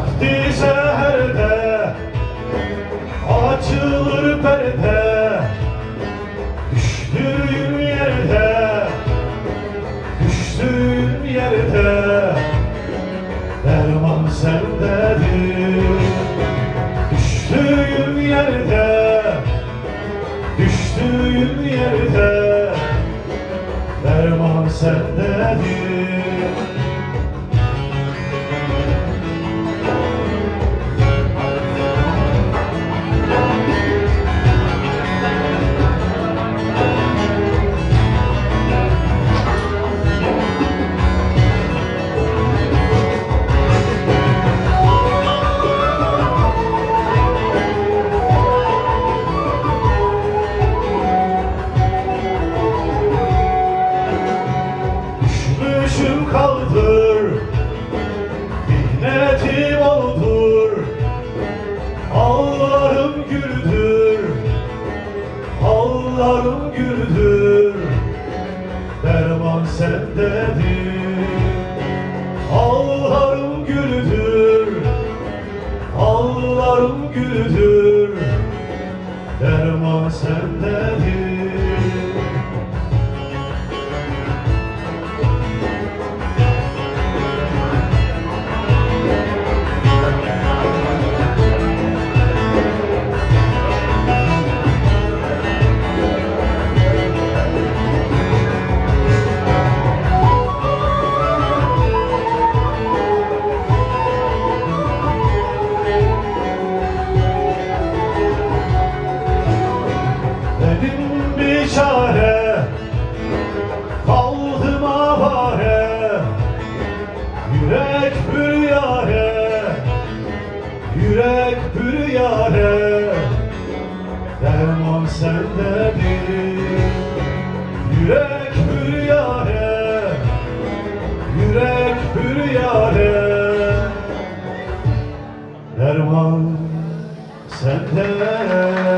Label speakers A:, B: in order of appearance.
A: Vakti seherde açılır perde, düştüğüm yerde, düştüğüm yerde derman sendedir. Düştüğüm yerde, düştüğüm yerde derman sendedir. Düşmüşüm kaldır, minnetim oldur, ağlarım güldür, ağlarım güldür, derman sendedir. Ağlarım güldür, ağlarım güldür, derman sendedir. Benim bir çare, kaldım avare, yürek bir yare, yürek bir yare, derman sendedir. Yürek bir yare, yürek bir yare, derman sendedir.